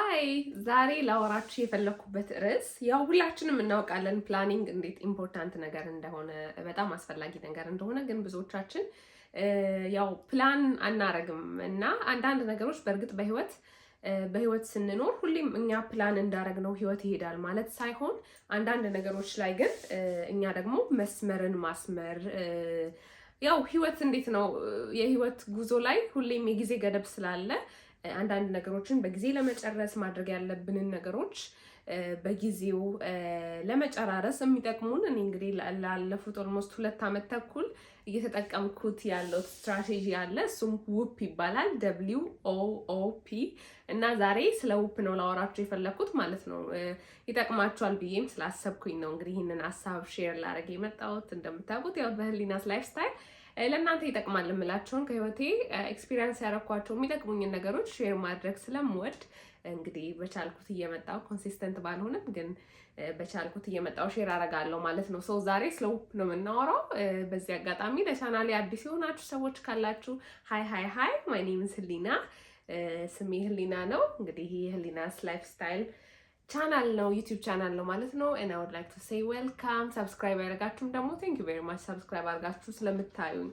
ሃይ ዛሬ ላወራችሁ የፈለኩበት ርዕስ ያው ሁላችንም እናውቃለን ፕላኒንግ እንዴት ኢምፖርታንት ነገር እንደሆነ በጣም አስፈላጊ ነገር እንደሆነ ግን ብዙዎቻችን ያው ፕላን አናረግም እና አንዳንድ ነገሮች በእርግጥ በህይወት ስንኖር ሁሌም እኛ ፕላን እንዳረግነው ህይወት ይሄዳል ማለት ሳይሆን አንዳንድ ነገሮች ላይ ግን እኛ ደግሞ መስመርን ማስመር ያው ህይወት እንዴት ነው የህይወት ጉዞ ላይ ሁሌም የጊዜ ገደብ ስላለ አንዳንድ ነገሮችን በጊዜ ለመጨረስ ማድረግ ያለብንን ነገሮች በጊዜው ለመጨራረስ የሚጠቅሙን እኔ እንግዲህ ላለፉት ኦልሞስት 2 ዓመት ተኩል እየተጠቀምኩት ያለው ስትራቴጂ አለ። እሱም ውፕ ይባላል WOOP እና ዛሬ ስለ ውፕ ነው ላወራችሁ የፈለኩት ማለት ነው። ይጠቅማችኋል ብዬም ስላሰብኩኝ ነው እንግዲህ ይህንን ሀሳብ ሼር ላደርግ የመጣሁት። እንደምታውቁት ያው በህሊናስ ላይፍ ስታይል ለእናንተ ይጠቅማል የምላቸውን ከህይወቴ ኤክስፒሪየንስ ያደረኳቸው የሚጠቅሙኝን ነገሮች ሼር ማድረግ ስለምወድ እንግዲህ በቻልኩት እየመጣው ኮንሲስተንት ባልሆንም ግን በቻልኩት እየመጣው ሼር አደርጋለሁ ማለት ነው። ዛሬ ስለ ውፕ ነው የምናወራው። በዚህ አጋጣሚ ለቻናሌ አዲስ የሆናችሁ ሰዎች ካላችሁ ሃይ ማይ ኔም ኢዝ ህሊና፣ ስሜ ህሊና ነው። እንግዲህ ይሄ ህሊናስ ላይፍ ስታይል ቻናል ነው፣ ዩቲዩብ ቻናል ነው ማለት ነው። and I would like to say welcome subscribe ያደርጋችሁም ደግሞ thank you very much subscribe አድርጋችሁ ስለምታዩኝ።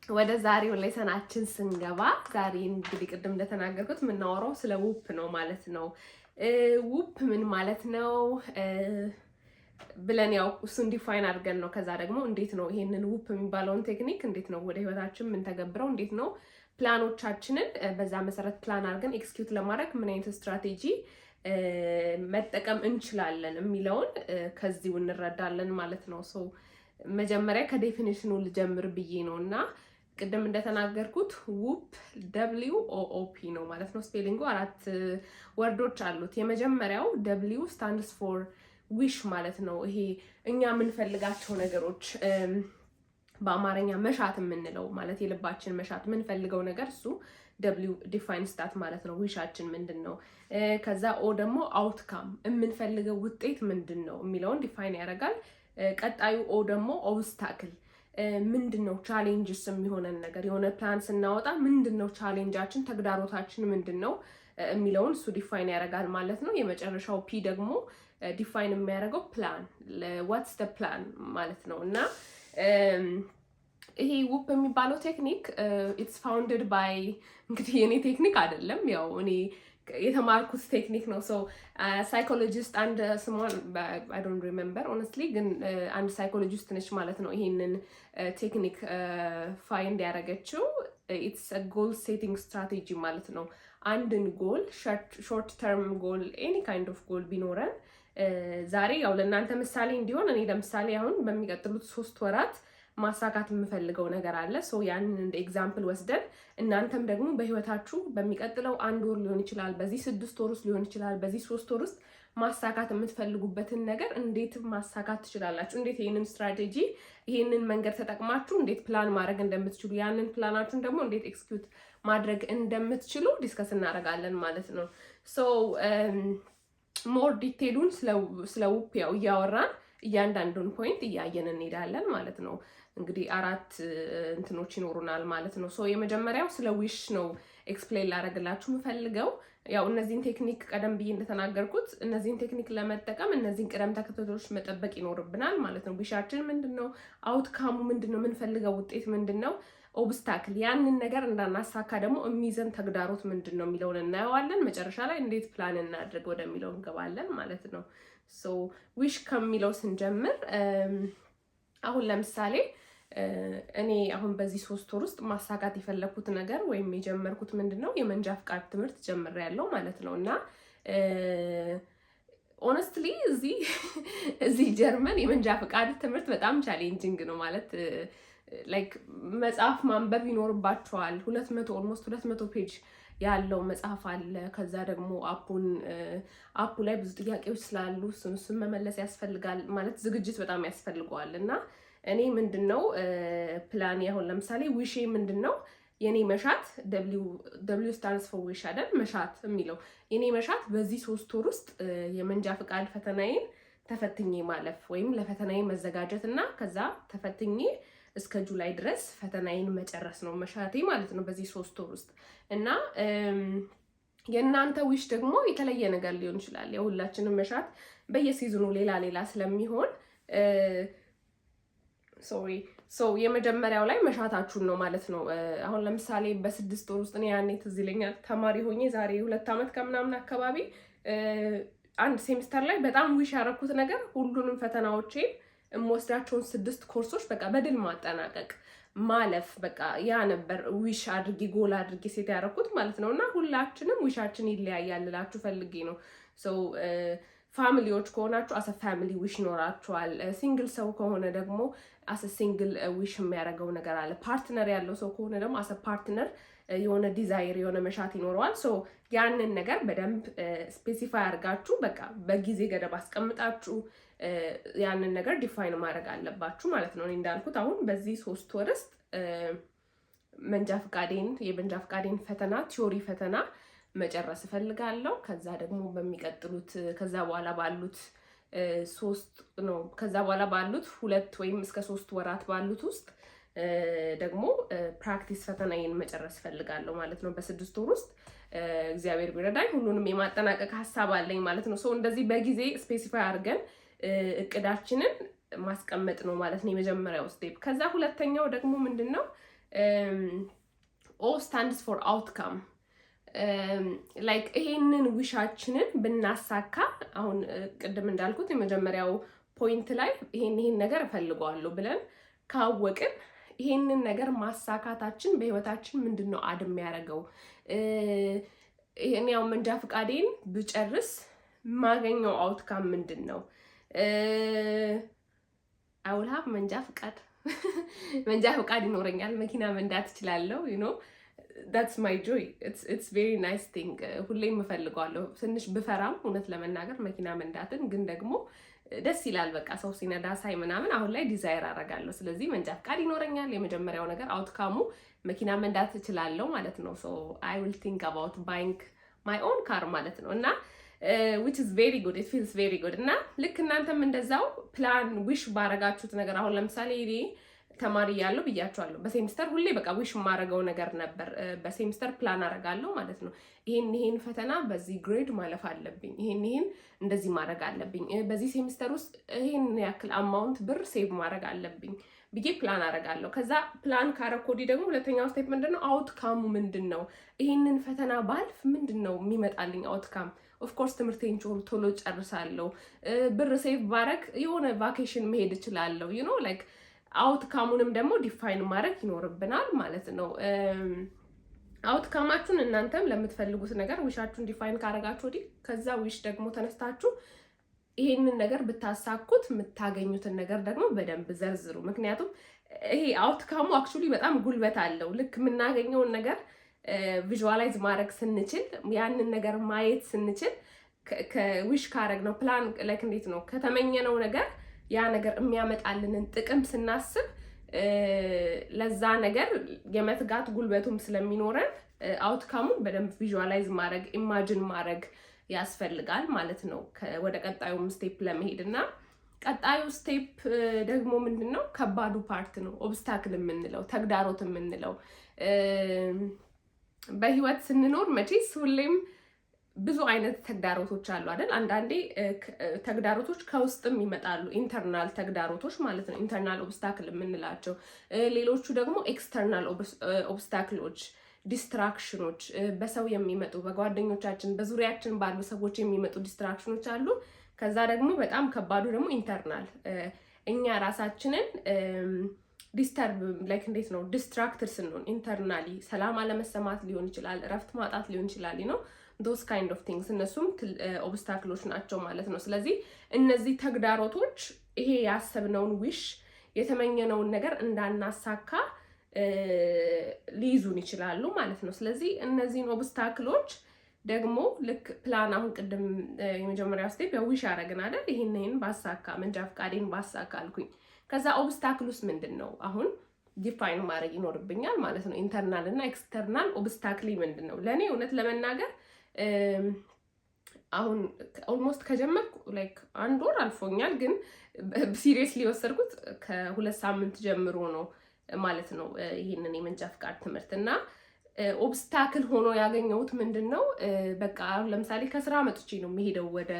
ወደ ዛሬው ሌሰናችን ስንገባ ዛሬ እንግዲህ ቅድም እንደተናገርኩት የምናወራው ስለ ውፕ ነው ማለት ነው። ውፕ ምን ማለት ነው ብለን ያው እሱን ዲፋይን አድርገን ነው ከዛ ደግሞ እንዴት ነው ይሄንን ውፕ የሚባለውን ቴክኒክ እንዴት ነው ወደ ህይወታችን የምንተገብረው፣ እንዴት ነው ፕላኖቻችንን በዛ መሰረት ፕላን አድርገን ኤክስኪዩት ለማድረግ ምን አይነት ስትራቴጂ መጠቀም እንችላለን የሚለውን ከዚሁ እንረዳለን ማለት ነው። መጀመሪያ ከዴፊኒሽኑ ልጀምር ብዬ ነው እና ቅድም እንደተናገርኩት ውፕ WOOP ነው ማለት ነው። ስፔሊንጉ 4 ወርዶች አሉት። የመጀመሪያው W stands for wish ማለት ነው። ይሄ እኛ የምንፈልጋቸው ነገሮች በአማርኛ መሻት የምንለው ማለት የልባችን መሻት የምንፈልገው ነገር እሱ W ዲፋይን ስታት ማለት ነው። ዊሻችን ምንድን ነው? ከዛ ኦ ደግሞ አውትካም የምንፈልገው ውጤት ምንድን ነው የሚለውን ዲፋይን ያደርጋል። ቀጣዩ ኦ ደግሞ ኦብስታክል ምንድን ነው ቻሌንጅስ የሚሆነን ነገር የሆነ ፕላን ስናወጣ ምንድን ነው ቻሌንጃችን፣ ተግዳሮታችን ምንድን ነው የሚለውን እሱ ዲፋይን ያደርጋል ማለት ነው። የመጨረሻው ፒ ደግሞ ዲፋይን የሚያደርገው ፕላን ዋትስ ደ ፕላን ማለት ነው እና ይሄ ውፕ የሚባለው ቴክኒክ ኢትስ ፋውንድድ ባይ እንግዲህ የኔ ቴክኒክ አይደለም፣ ያው እኔ የተማርኩት ቴክኒክ ነው። ሳይኮሎጂስት አንድ ስሟን አይ ዶንት ሪሜምበር ኦነስትሊ፣ ግን አንድ ሳይኮሎጂስት ነች ማለት ነው ይሄንን ቴክኒክ ፋይንድ ያደረገችው። ኢትስ ጎል ሴቲንግ ስትራቴጂ ማለት ነው። አንድን ጎል ሾርት ተርም ጎል ኤኒ ካይንድ ኦፍ ጎል ቢኖረን ዛሬ ያው ለእናንተ ምሳሌ እንዲሆን እኔ ለምሳሌ አሁን በሚቀጥሉት 3 ወራት ማሳካት የምፈልገው ነገር አለ። ያንን እንደ ኤግዛምፕል ወስደን እናንተም ደግሞ በህይወታችሁ በሚቀጥለው 1 ወር ሊሆን ይችላል፣ በዚህ 6 ወር ውስጥ ሊሆን ይችላል፣ በዚህ 3 ወር ውስጥ ማሳካት የምትፈልጉበትን ነገር እንዴት ማሳካት ትችላላችሁ፣ እንዴት ይህንን ስትራቴጂ ይህንን መንገድ ተጠቅማችሁ እንዴት ፕላን ማድረግ እንደምትችሉ፣ ያንን ፕላናችሁን ደግሞ እንዴት ኤክስኪዩት ማድረግ እንደምትችሉ ዲስከስ እናደርጋለን ማለት ነው። ሞር ዲቴሉን ስለ ውፕ ያው እያወራን እያንዳንዱን ፖይንት እያየን እንሄዳለን ማለት ነው። እንግዲህ 4 እንትኖች ይኖሩናል ማለት ነው። የመጀመሪያው ስለ ዊሽ ነው ኤክስፕሌን ላደርግላችሁ የምፈልገው። ያው እነዚህን ቴክኒክ ቀደም ብዬ እንደተናገርኩት እነዚህን ቴክኒክ ለመጠቀም እነዚህን ቅደም ተከተሎች መጠበቅ ይኖርብናል ማለት ነው። ዊሻችን ምንድነው? አውትካሙ ምንድነው? የምንፈልገው ውጤት ምንድነው? ኦብስታክል ያንን ነገር እንዳናሳካ ደግሞ የሚይዘን ተግዳሮት ምንድን ነው የሚለውን እናየዋለን። መጨረሻ ላይ እንዴት ፕላን እናድርግ ወደሚለው እንገባለን ማለት ነው። ዊሽ ከሚለው ስንጀምር አሁን ለምሳሌ እኔ አሁን በዚህ 3 ወር ውስጥ ማሳካት የፈለኩት ነገር ወይም የጀመርኩት ምንድን ነው የመንጃ ፍቃድ ትምህርት ጀምሬያለሁ ማለት ነው እና ኦነስትሊ እዚህ ጀርመን የመንጃ ፍቃድ ትምህርት በጣም ቻሌንጂንግ ነው ማለት ላይክ መጽሐፍ ማንበብ ይኖርባቸዋል። ኦልሞስት 200 ፔጅ ያለው መጽሐፍ አለ። ከዛ ደግሞ አፑ ላይ ብዙ ጥያቄዎች ስላሉ እሱን መመለስ ያስፈልጋል ማለት ዝግጅት በጣም ያስፈልገዋል እና እኔ ምንድነው ፕላን ያሁን ለምሳሌ ዊሼ ምንድነው የኔ መሻት W stands for wish አይደል? መሻት የሚለው የኔ መሻት በዚህ 3 ወር ውስጥ የመንጃ ፍቃድ ፈተናዬን ተፈትኜ ማለፍ ወይም ለፈተናዬ መዘጋጀት እና ከዛ ተፈትኜ እስከ ጁላይ ድረስ ፈተናዬን መጨረስ ነው መሻቴ ማለት ነው በዚህ 3 ወር ውስጥ እና የእናንተ ዊሽ ደግሞ የተለየ ነገር ሊሆን ይችላል። የሁላችንም መሻት በየሲዝኑ ሌላ ሌላ ስለሚሆን የመጀመሪያው ላይ መሻታችሁን ነው ማለት ነው። አሁን ለምሳሌ በ6 ወር ውስጥ እኔ ያኔ ትዝ ይለኛል ተማሪ ሆኜ ዛሬ 2 ዓመት ከምናምን አካባቢ አንድ ሴሚስተር ላይ በጣም ዊሽ ያደረኩት ነገር ሁሉንም ፈተናዎቼን የምወስዳቸውን 6 ኮርሶች በቃ በድል ማጠናቀቅ ማለፍ በቃ ያ ነበር ዊሽ አድርጌ ጎል አድርጌ ሴት ያደረኩት ማለት ነው። እና ሁላችንም ዊሻችን ይለያያል እላችሁ ፈልጌ ነው። ፋሚሊዎች ከሆናችሁ አሰ ፋሚሊ ዊሽ ይኖራችኋል። ሲንግል ሰው ከሆነ ደግሞ አሰ ሲንግል ዊሽ የሚያደርገው ነገር አለ። ፓርትነር ያለው ሰው ከሆነ ደግሞ አሰ ፓርትነር የሆነ ዲዛይር የሆነ መሻት ይኖረዋል። ያንን ነገር በደንብ ስፔሲፋይ አድርጋችሁ በቃ በጊዜ ገደብ አስቀምጣችሁ ያንን ነገር ዲፋይን ማድረግ አለባችሁ ማለት ነው። እኔ እንዳልኩት አሁን በዚህ 3 ወር ውስጥ የመንጃ ፈቃዴን ፈተና ቲዮሪ ፈተና መጨረስ እፈልጋለሁ። ከዛ ደግሞ በሚቀጥሉት ከዛ በኋላ ባሉት 2 ወይም እስከ 3 ወራት ባሉት ውስጥ ደግሞ ፕራክቲስ ፈተናዬን መጨረስ እፈልጋለሁ ማለት ነው። በ6 ወር ውስጥ እግዚአብሔር ቢረዳኝ ሁሉንም የማጠናቀቅ ሀሳብ አለኝ ማለት ነው። እንደዚህ በጊዜ ስፔሲፋይ አድርገን እቅዳችንን ማስቀመጥ ነው ማለት ነው የመጀመሪያው ስቴፕ። ከዛ ሁለተኛው ደግሞ ምንድነው ኦ ስታንድስ ፎር አውትካም ላይክ ይሄንን ዊሻችንን ብናሳካ አሁን ቅድም እንዳልኩት የመጀመሪያው ፖይንት ላይ ይሄን ነገር እፈልገዋለሁ ብለን ካወቅን ይሄንን ነገር ማሳካታችን በህይወታችን ምንድነው አድም ያደረገው ያው መንጃ ፈቃዴን ብጨርስ ማገኘው አውትካም ምንድነው? አውልሃብ መንጃ ፈቃድ ይኖረኛል፣ መኪና መንዳት እችላለሁ። that's my joy. It's very nice thing. ሁሌም እፈልገዋለሁ። ትንሽ ብፈራም እውነት ለመናገር መኪና መንዳትን ግን ደግሞ ደስ ይላል። በቃ ሰው ሲነዳ ሳይ ምናምን አሁን ላይ ዲዛይር አደርጋለሁ። ስለዚህ መንጃ ፈቃድ ይኖረኛል። የመጀመሪያው ነገር አውትካሙ መኪና መንዳት እችላለሁ ማለት ነው። I will think about buying my own car ማለት ነው። እና which is very good, it feels very good. እና ልክ እናንተም እንደዛው ፕላን ዊሽ ባረጋችሁት ነገር አሁን ለምሳሌ እኔ ተማሪ ያለው ብያቸዋለሁ። በሴሚስተር ሁሌ በቃ ዊሽ የማረገው ነገር ነበር። በሴሚስተር ፕላን አረጋለሁ ማለት ነው። ይሄን ፈተና በዚህ ግሬድ ማለፍ አለብኝ፣ ይሄን እንደዚህ ማድረግ አለብኝ፣ በዚህ ሴሚስተር ውስጥ ይሄን ያክል አማውንት ብር ሴቭ ማድረግ አለብኝ ብዬ ፕላን አረጋለሁ። ከዛ ፕላን ካረኮዲ ደግሞ ሁለተኛው ስቴፕ ምንድነው? አውትካሙ ምንድነው? ይሄንን ፈተና ባልፍ ምንድነው የሚመጣልኝ አውትካም? ኦፍኮርስ ትምህርቴን ቶሎ ጨርሳለሁ፣ ብር ሴቭ ባረግ የሆነ ቫኬሽን መሄድ እችላለሁ። ላይክ አውትካሙንም ደግሞ ዲፋይን ማድረግ ይኖርብናል ማለት ነው። አውትካማችሁን እናንተም ለምትፈልጉት ነገር ዊሻችሁን ዲፋይን ካረጋችሁ ወዲህ ከዛ ዊሽ ደግሞ ተነስታችሁ ይሄንን ነገር ብታሳኩት የምታገኙትን ነገር ደግሞ በደንብ ዘርዝሩ። ምክንያቱም ይሄ አውትካሙ አክቹሊ በጣም ጉልበት አለው። ልክ የምናገኘውን ነገር ቪዥዋላይዝ ማድረግ ስንችል፣ ያንን ነገር ማየት ስንችል ከዊሽ ካረግ ነው ፕላን ላይክ እንዴት ነው ከተመኘነው ነገር ያ ነገር የሚያመጣልንን ጥቅም ስናስብ ለዛ ነገር የመትጋት ጉልበቱም ስለሚኖረን አውትካሙን በደንብ ቪዥዋላይዝ ማድረግ ኢማጂን ማድረግ ያስፈልጋል ማለት ነው ወደ ቀጣዩም ስቴፕ ለመሄድ። እና ቀጣዩ ስቴፕ ደግሞ ምንድነው? ከባዱ ፓርት ነው። ኦብስታክል የምንለው ተግዳሮት የምንለው በህይወት ስንኖር መቼስ ሁሌም ብዙ አይነት ተግዳሮቶች አሉ አይደል? አንዳንዴ ተግዳሮቶች ከውስጥም ይመጣሉ፣ ኢንተርናል ተግዳሮቶች ማለት ነው፣ ኢንተርናል ኦብስታክል የምንላቸው። ሌሎቹ ደግሞ ኤክስተርናል ኦብስታክሎች፣ ዲስትራክሽኖች፣ በሰው የሚመጡ በጓደኞቻችን በዙሪያችን ባሉ ሰዎች የሚመጡ ዲስትራክሽኖች አሉ። ከዛ ደግሞ በጣም ከባዱ ደግሞ ኢንተርናል እኛ ራሳችንን ዲስተርብ ላይክ እንዴት ነው ዲስትራክትድ ስንሆን ኢንተርናሊ ሰላም አለመሰማት ሊሆን ይችላል፣ እረፍት ማጣት ሊሆን ይችላል ነው ዶስ ካይንድ ኦፍ ቲንግስ እነሱም ኦብስታክሎች ናቸው ማለት ነው። ስለዚህ እነዚህ ተግዳሮቶች ይሄ ያሰብነውን ዊሽ የተመኘነውን ነገር እንዳናሳካ ሊይዙን ይችላሉ ማለት ነው። ስለዚህ እነዚህን ኦብስታክሎች ደግሞ ልክ ፕላን አሁን ቅድም የመጀመሪያው ስቴፕ ያው ዊሽ ያደረግን አይደል? ይሄን ባሳካ መንጃ ፈቃዴን ባሳካ አልኩኝ። ከዛ ኦብስታክሉስ ምንድን ነው? አሁን ዲፋይን ማድረግ ይኖርብኛል ማለት ነው። ኢንተርናል እና ኤክስተርናል ኦብስታክሊ ምንድን ነው? ለእኔ እውነት ለመናገር አሁን ኦልሞስት ከጀመርኩ ላይክ 1 ወር አልፎኛል፣ ግን ሲሪየስሊ የወሰድኩት ከ2 ሳምንት ጀምሮ ነው ማለት ነው ይሄንን የመንጃ ፈቃድ ትምህርት። እና ኦብስታክል ሆኖ ያገኘሁት ምንድነው በቃ ለምሳሌ ከስራ መጥቼ ነው የሚሄደው ወደ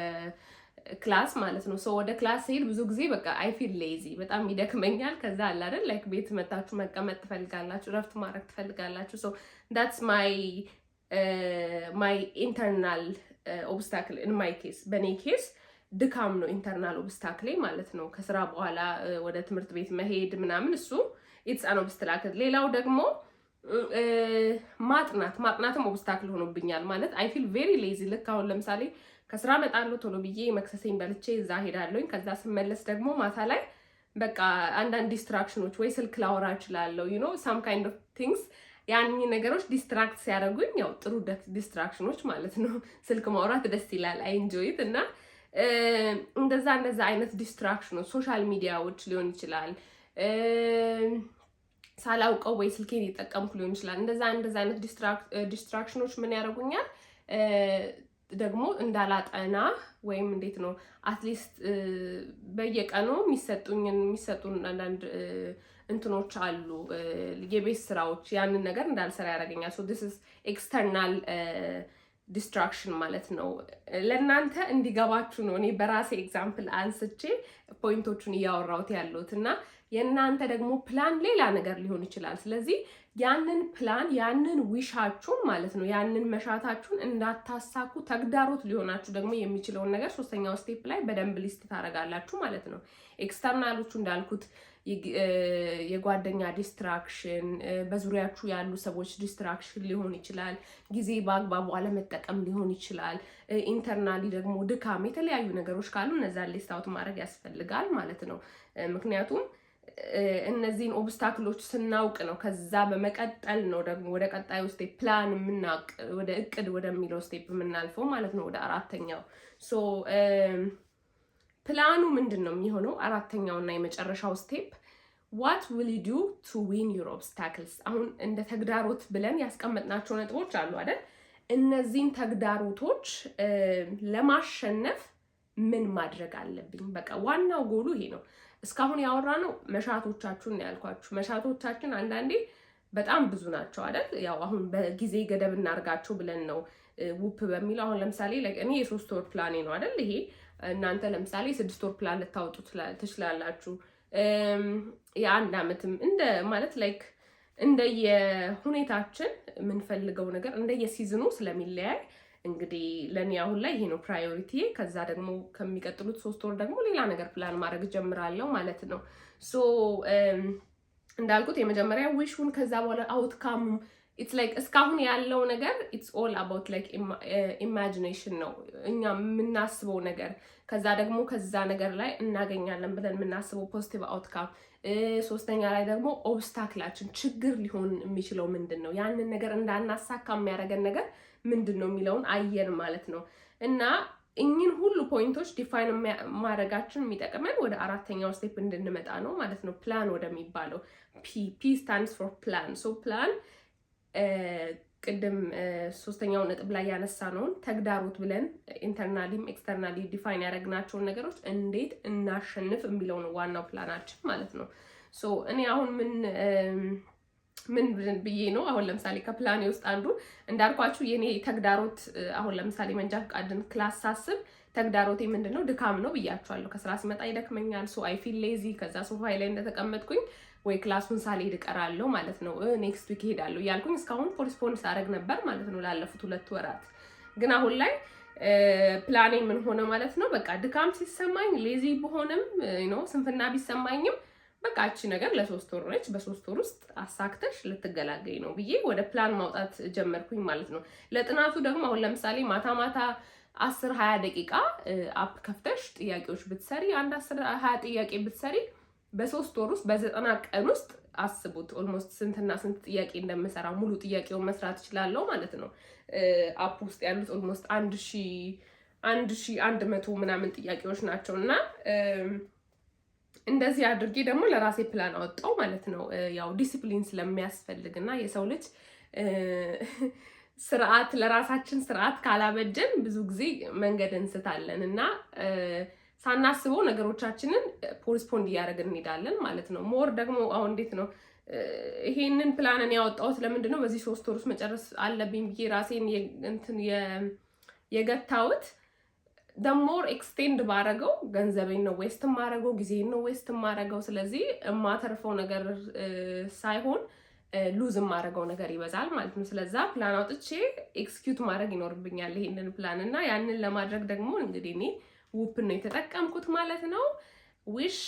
ክላስ ማለት ነው። ወደ ክላስ ሲሄድ ብዙ ጊዜ በቃ አይ ፊል ሌዚ በጣም ይደክመኛል። ከዛ አለ አይደል ላይክ ቤት መታችሁ መቀመጥ ትፈልጋላችሁ፣ ረፍት ማድረግ ትፈልጋላችሁ። that's my internal obstacle in my case። በኔ ኬስ ድካም ነው ኢንተርናል ኦብስታክሌ ማለት ነው። ከስራ በኋላ ወደ ትምህርት ቤት መሄድ ምናምን እሱ ኢትስ አን ኦብስታክል። ሌላው ደግሞ ማጥናትም ኦብስታክል ሆኖብኛል ማለት አይ ፊል ቬሪ ሌዚ። ልክ አሁን ለምሳሌ ከስራ መጣለሁ ቶሎ ብዬ መክሰሴን በልቼ እዛ ሄዳለሁኝ። ከዛ ስመለስ ደግሞ ማታ ላይ በቃ አንዳንድ ዲስትራክሽኖች ወይ ስልክ ላወራ እችላለሁ some kind of things ያን ነገሮች ዲስትራክት ሲያደርጉኝ ያው ጥሩ ዲስትራክሽኖች ማለት ነው። ስልክ ማውራት ደስ ይላል፣ አይ ኢንጆይ ኢት። እና እንደዛ አይነት ዲስትራክሽኖች ሶሻል ሚዲያዎች ሊሆን ይችላል፣ ሳላውቀው ወይ ስልኬን እየተጠቀምኩ ሊሆን ይችላል። እንደዛ አይነት ዲስትራክሽኖች ምን ያደርጉኛል ደግሞ እንዳላጠና ወይም እንዴት ነው አትሊስት በየቀኑ የሚሰጡን አንዳንድ እንትኖች አሉ የቤት ስራዎች፣ ያንን ነገር እንዳልሰራ ያደርገኛል። this is external distraction ማለት ነው። ለእናንተ እንዲገባችሁ ነው እኔ በራሴ ኤግዛምፕል አንስቼ ፖይንቶቹን እያወራሁት ያለሁት እና የእናንተ ደግሞ ፕላን ሌላ ነገር ሊሆን ይችላል። ስለዚህ ያንን ፕላን ያንን ዊሻችሁን ማለት ነው ያንን መሻታችሁን እንዳታሳኩ ተግዳሮት ሊሆናችሁ ደግሞ የሚችለውን ነገር ሶስተኛው ስቴፕ ላይ በደንብ ሊስት ታደርጋላችሁ ማለት ነው። ኤክስተርናሎቹ እንዳልኩት የጓደኛ ዲስትራክሽን፣ በዙሪያችሁ ያሉ ሰዎች ዲስትራክሽን ሊሆን ይችላል፣ ጊዜ በአግባቡ አለመጠቀም ሊሆን ይችላል፣ ኢንተርናሊ ደግሞ ድካም፣ የተለያዩ ነገሮች ካሉ እነዛን ሊስት አውት ማድረግ ያስፈልጋል ማለት ነው። ምክንያቱም እነዚህን ኦብስታክሎች ስናውቅ ነው ከዛ በመቀጠል ነው ደግሞ ወደ ቀጣዩ ስቴፕ ፕላን የምናውቅ ወደ እቅድ ወደሚለው ስቴፕ የምናልፈው ማለት ነው፣ ወደ አራተኛው። ፕላኑ ምንድን ነው የሚሆነው? አራተኛው እና የመጨረሻው ስቴፕ what will you do to win your obstacles። አሁን እንደ ተግዳሮት ብለን ያስቀመጥናቸው ነጥቦች አሉ አይደል? እነዚህን ተግዳሮቶች ለማሸነፍ ምን ማድረግ አለብኝ? በቃ ዋናው ጎሉ ይሄ ነው። እስካሁን ያወራነው መሻቶቻችሁን ያልኳችሁ። መሻቶቻችን አንዳንዴ በጣም ብዙ ናቸው አይደል? ያው አሁን በጊዜ ገደብ እናርጋቸው ብለን ነው ውፕ በሚለው። አሁን ለምሳሌ እኔ የ3 ወር ፕላኔ ነው አይደል? ይሄ እናንተ ለምሳሌ 6 ወር ፕላን ልታወጡ ትችላላችሁ። የ1 ዓመትም እንደ ማለት ላይክ እንደየሁኔታችን የምንፈልገው ነገር እንደየሲዝኑ ስለሚለያይ እንግዲህ ለኔ አሁን ላይ ይሄ ነው ፕራዮሪቲ። ከዛ ደግሞ ከሚቀጥሉት 3 ወር ደግሞ ሌላ ነገር ፕላን ማድረግ ጀምራለሁ ማለት ነው። እንዳልኩት የመጀመሪያ ዊሹን፣ ከዛ በኋላ አውትካሙ ኢትስ ላይክ እስካሁን ያለው ነገር ኢትስ ኦል አባውት ላይክ ኢማጂኔሽን ነው፣ እኛ የምናስበው ነገር። ከዛ ደግሞ ከዛ ነገር ላይ እናገኛለን ብለን የምናስበው ፖዚቲቭ አውትካም። ሶስተኛ ላይ ደግሞ ኦብስታክላችን ችግር ሊሆን የሚችለው ምንድን ነው፣ ያንን ነገር እንዳናሳካ የሚያደርገን ነገር ምንድን ነው የሚለውን አየን ማለት ነው። እና እኚህን ሁሉ ፖይንቶች ዲፋይን ማድረጋችን የሚጠቅመን ወደ አራተኛው ስቴፕ እንድንመጣ ነው ማለት ነው። ፕላን ወደሚባለው ፒ ስታንድስ ፎር ፕላን። ፕላን ቅድም ሶስተኛው ነጥብ ላይ ያነሳነውን ተግዳሮት ብለን ኢንተርናሊም ኤክስተርናሊ ዲፋይን ያደረግናቸውን ነገሮች እንዴት እናሸንፍ የሚለው ነው ዋናው ፕላናችን ማለት ነው። እኔ አሁን ምን ብዬ ነው አሁን ለምሳሌ ከፕላኔ ውስጥ አንዱ እንዳልኳችሁ የኔ ተግዳሮት አሁን ለምሳሌ መንጃ ፈቃድን ክላስ ሳስብ ተግዳሮቴ ምንድነው? ድካም ነው ብያችኋለሁ። ከስራ ሲመጣ ይደክመኛል። አይ ፊል ሌዚ። ከዛ ሶፋይ ላይ እንደተቀመጥኩኝ ወይ ክላሱን ሳልሄድ እቀራለሁ ማለት ነው። ኔክስት ዊክ እሄዳለሁ እያልኩኝ እስካሁን ፖስትፖን ሳደርግ ነበር ማለት ነው ላለፉት 2 ወራት። ግን አሁን ላይ ፕላኔ ምን ሆነ ማለት ነው፣ በቃ ድካም ሲሰማኝ ሌዚ ብሆንም ስንፍና ቢሰማኝም በቃ እቺ ነገር ለ3 ወር ነች፣ በ3 ወር ውስጥ አሳክተሽ ልትገላገኝ ነው ብዬ ወደ ፕላን ማውጣት ጀመርኩኝ ማለት ነው። ለጥናቱ ደግሞ አሁን ለምሳሌ ማታ 10-20 ደቂቃ አፕ ከፍተሽ ጥያቄዎች ብትሰሪ 10-20 ጥያቄ ብትሰሪ በ3 ወር ውስጥ በ90 ቀን ውስጥ አስቡት ኦልሞስት ስንትና ስንት ጥያቄ እንደምሰራ ሙሉ ጥያቄውን መስራት እችላለሁ ማለት ነው። አፕ ውስጥ ያሉት ኦልሞስት 1100 ምናምን ጥያቄዎች ናቸው እና እንደዚህ አድርጌ ደግሞ ለራሴ ፕላን አወጣው ማለት ነው። ያው ዲሲፕሊን ስለሚያስፈልግ እና የሰው ልጅ ስርዓት ለራሳችን ስርዓት ካላበጀን ብዙ ጊዜ መንገድ እንስታለን እና ሳናስበው ነገሮቻችንን ፖስትፖንድ እያደረግን እንሄዳለን ማለት ነው። ሞር ደግሞ አሁን እንዴት ነው ይሄንን ፕላንን ያወጣሁት ለምንድነው በዚህ 3 ወር ውስጥ መጨረስ አለብኝ ብዬ ራሴን እንትን የገታሁት the more extend ባረገው ገንዘቤን ነው ዌስት ማረገው ጊዜን ነው ዌስት ማረገው ስለዚህ ማተርፈው ነገር ሳይሆን ሉዝ ማረገው ነገር ይበዛል ማለት ነው ስለዛ ፕላን አውጥቼ ኤክስኪዩት ማድረግ ይኖርብኛል ይሄንን ፕላን እና ያንን ለማድረግ ደግሞ እንግዲህ እኔ ውፕ ነው የተጠቀምኩት ማለት ነው wish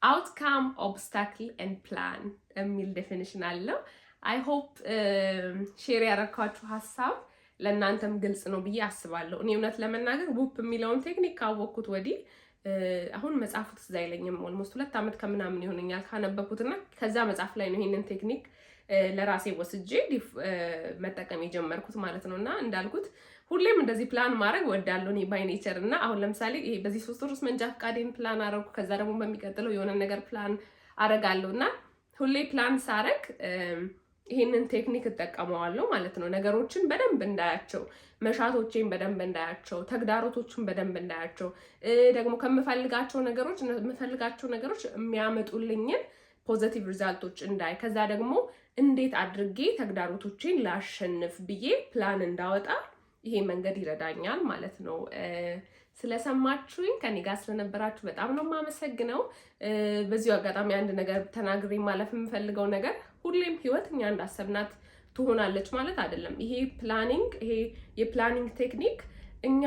outcome obstacle and plan የሚል ዴፊኒሽን አለው I hope ሼር ያረካችሁ ሐሳብ ለእናንተም ግልጽ ነው ብዬ አስባለሁ እኔ እውነት ለመናገር ውፕ የሚለውን ቴክኒክ ካወቅኩት ወዲህ አሁን መጽሐፉ ትዝ አይለኝም ኦልሞስት 2 አመት ከምናምን ይሆነኛል ካነበብኩትና ከዛ መጽሐፍ ላይ ነው ይሄንን ቴክኒክ ለራሴ ወስጄ መጠቀም የጀመርኩት ማለት ነውና እንዳልኩት ሁሌም እንደዚህ ፕላን ማድረግ ወዳለሁ እኔ ባይ ኔቸር እና አሁን ለምሳሌ ይሄ በዚህ 3 ወር ውስጥ መንጃ ፈቃዴን ፕላን አረኩ ከዛ ደግሞ በሚቀጥለው የሆነ ነገር ፕላን አረጋለሁና ሁሌ ፕላን ሳረግ ይሄንን ቴክኒክ እጠቀመዋለሁ ማለት ነው ነገሮችን በደንብ እንዳያቸው መሻቶቼን በደንብ እንዳያቸው ተግዳሮቶችን በደንብ እንዳያቸው ደግሞ ከምፈልጋቸው ነገሮች የሚያመጡልኝን ፖዚቲቭ ሪዛልቶች እንዳይ ከዛ ደግሞ እንዴት አድርጌ ተግዳሮቶቼን ላሸንፍ ብዬ ፕላን እንዳወጣ ይሄ መንገድ ይረዳኛል ማለት ነው ስለሰማችሁኝ ከኔ ጋር ስለነበራችሁ በጣም ነው ማመሰግነው በዚሁ አጋጣሚ አንድ ነገር ተናግሬ ማለፍ የምፈልገው ነገር ሁሌም ህይወት እኛ እንዳሰብናት ትሆናለች ማለት አይደለም ይሄ የፕላኒንግ ቴክኒክ እኛ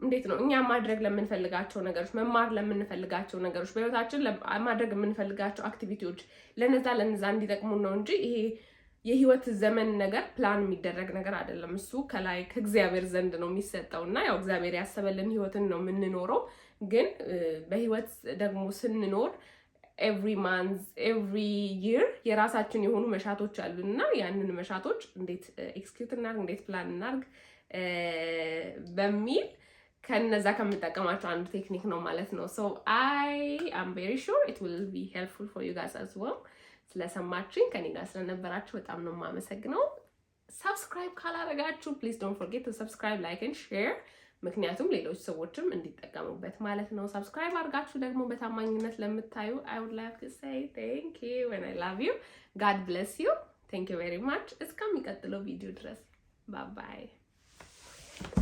እንዴት ነው እኛ ማድረግ ለምንፈልጋቸው ነገሮች መማር ለምንፈልጋቸው ነገሮች በህይወታችን ማድረግ የምንፈልጋቸው አክቲቪቲዎች ለነዛ እንዲጠቅሙን ነው እንጂ ይሄ የህይወት ዘመን ነገር ፕላን የሚደረግ ነገር አይደለም እሱ ከላይ ከእግዚአብሔር ዘንድ ነው የሚሰጠውና ያው እግዚአብሔር ያሰበልን ህይወትን ነው የምንኖረው ግን በህይወት ደግሞ ስንኖር every month every year የራሳችን የሆኑ መሻቶች አሉና ያንን መሻቶች እንዴት ኤክስኪዩት እናርግ እንዴት ፕላን እናርግ በሚል ከነዛ ከምጠቀማቸው አንድ ቴክኒክ ነው ማለት ነው so I am very sure it will be helpful for you guys as well ስለሰማችሁኝ ከኔ ጋር ስለነበራችሁ በጣም ነው ማመሰግነው subscribe ካላረጋችሁ please don't forget to subscribe like and share ምክንያቱም ሌሎች ሰዎችም እንዲጠቀሙበት ማለት ነው subscribe አድርጋችሁ ደግሞ በታማኝነት ለምታዩ I would like to say thank you and I love you God bless you thank you very much እስከሚቀጥለው ቪዲዮ ድረስ bye bye